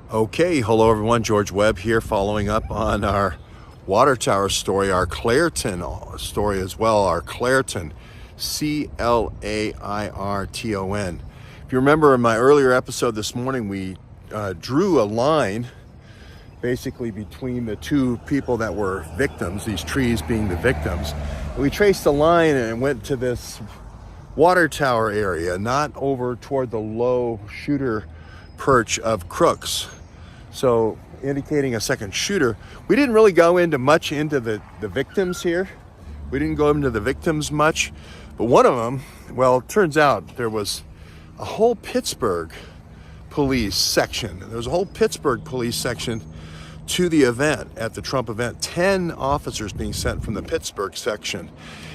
Okay, hello everyone, George Webb here, following up on our water tower story, our Clairton story as well, our Clairton, Clairton. If you remember in my earlier episode this morning, we drew a line basically between the two people that were victims, these trees being the victims. And we traced a line and went to this water tower area, not over toward the low shooter perch of Crooks. So indicating a second shooter. We didn't really go into much into the victims here. We didn't go into the victims much, but one of them, well, it turns out there was a whole Pittsburgh police section. There was a whole Pittsburgh police section to the event, at the Trump event, 10 officers being sent from the Pittsburgh section.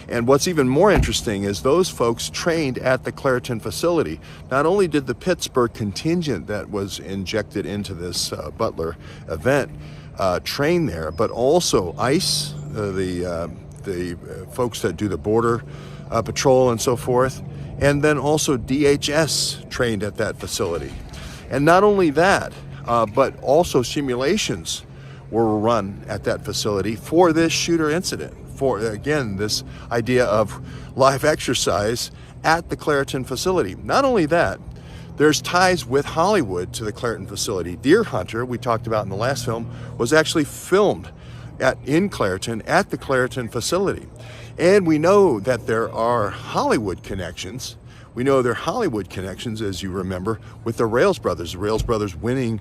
And what's even more interesting is those folks trained at the Clairton facility. Not only did the Pittsburgh contingent that was injected into this Butler event train there, but also ICE, the folks that do the border patrol and so forth, and then also DHS trained at that facility. And not only that, but also simulations were run at that facility for this shooter incident. For, again, this idea of live exercise at the Clairton facility. Not only that, there's ties with Hollywood to the Clairton facility. Deer Hunter, we talked about in the last film, was actually filmed in Clairton at the Clairton facility. And we know that there are Hollywood connections. We know there are Hollywood connections, as you remember, with the Rails Brothers. The Rails Brothers winning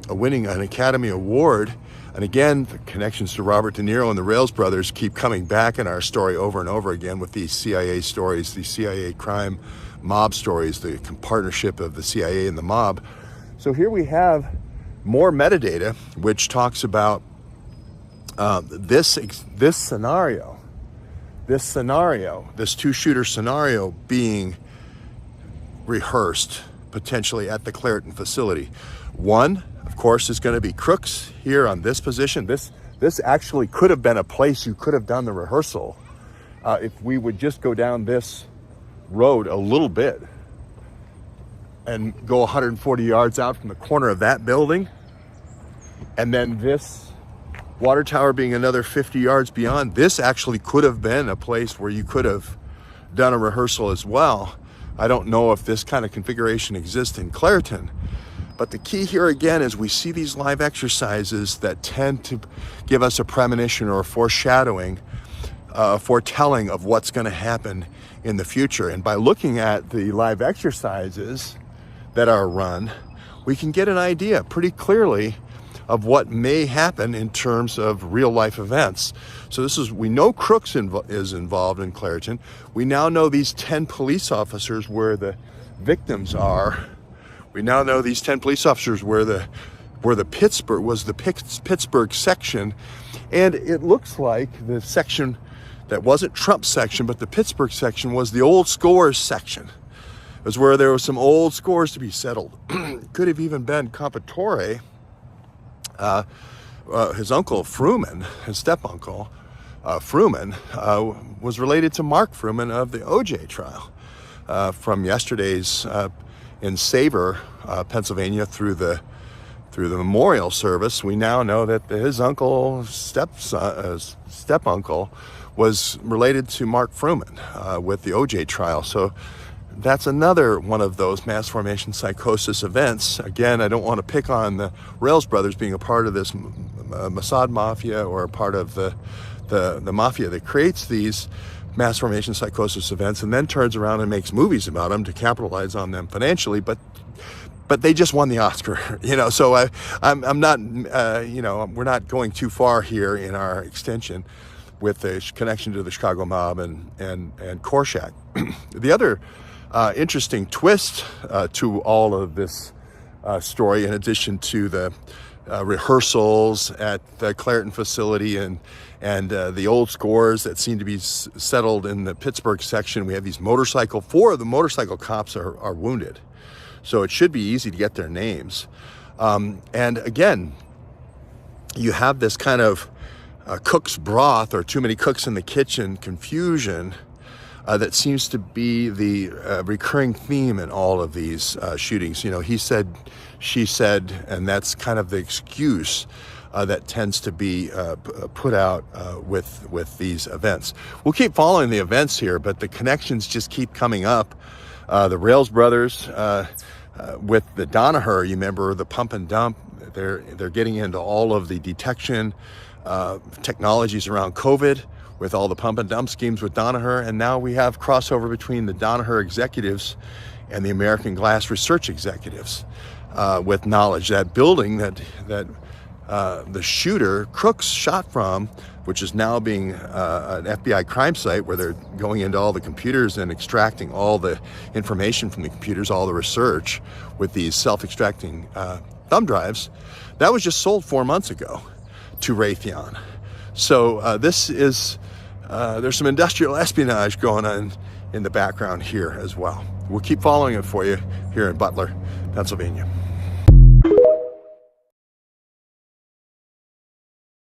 winning an Academy Award. And again, the connections to Robert De Niro and the Rails Brothers keep coming back in our story over and over again with these CIA stories, these CIA crime mob stories, the partnership of the CIA and the mob. So here we have more metadata, which talks about this scenario, this two-shooter scenario being rehearsed potentially at the Clairton facility. One, of course, is going to be Crooks here on this position. This actually could have been a place you could have done the rehearsal if we would just go down this road a little bit and go 140 yards out from the corner of that building, and then this water tower being another 50 yards beyond. This actually could have been a place where you could have done a rehearsal as well. I don't know if this kind of configuration exists in Clairton, but the key here again is we see these live exercises that tend to give us a premonition or a foreshadowing, foretelling of what's going to happen in the future. And by looking at the live exercises that are run, we can get an idea pretty clearly of what may happen in terms of real life events. So we know Crooks is involved in Clairton. We now know these 10 police officers where the victims are. We now know these 10 police officers where the Pittsburgh section. And it looks like the section that wasn't Trump's section, but the Pittsburgh section was the old scores section. It was where there was some old scores to be settled. Could have even been Compatore. His uncle Fruman, his step-uncle Fruman, was related to Mark Fruman of the OJ trial from yesterday's in Savor, Pennsylvania, through the memorial service. We now know that his uncle, step-uncle, was related to Mark Fruman with the OJ trial. So that's another one of those mass formation psychosis events. Again, I don't want to pick on the Rails Brothers being a part of this Mossad mafia or a part of the mafia that creates these mass formation psychosis events and then turns around and makes movies about them to capitalize on them financially. But they just won the Oscar, So I'm not, we're not going too far here in our extension with the connection to the Chicago mob and Korshak. The other interesting twist to all of this story, in addition to the rehearsals at the Clairton facility and the old scores that seem to be settled in the Pittsburgh section. We have these four of the motorcycle cops are wounded. So it should be easy to get their names. And again, you have this kind of cook's broth or too many cooks in the kitchen confusion that seems to be the recurring theme in all of these shootings. He said she said, and that's kind of the excuse that tends to be put out with these events. We'll keep following the events here, but the connections just keep coming up. The Rails brothers with the Danaher, you remember the pump and dump, they're getting into all of the detection technologies around COVID with all the pump and dump schemes with Danaher, and now we have crossover between the Danaher executives and the American Glass Research executives with knowledge. That building that the shooter, Crooks, shot from, which is now being an FBI crime site where they're going into all the computers and extracting all the information from the computers, all the research with these self-extracting thumb drives, that was just sold 4 months ago to Raytheon. So this is, there's some industrial espionage going on in the background here as well. We'll keep following it for you here in Butler, Pennsylvania.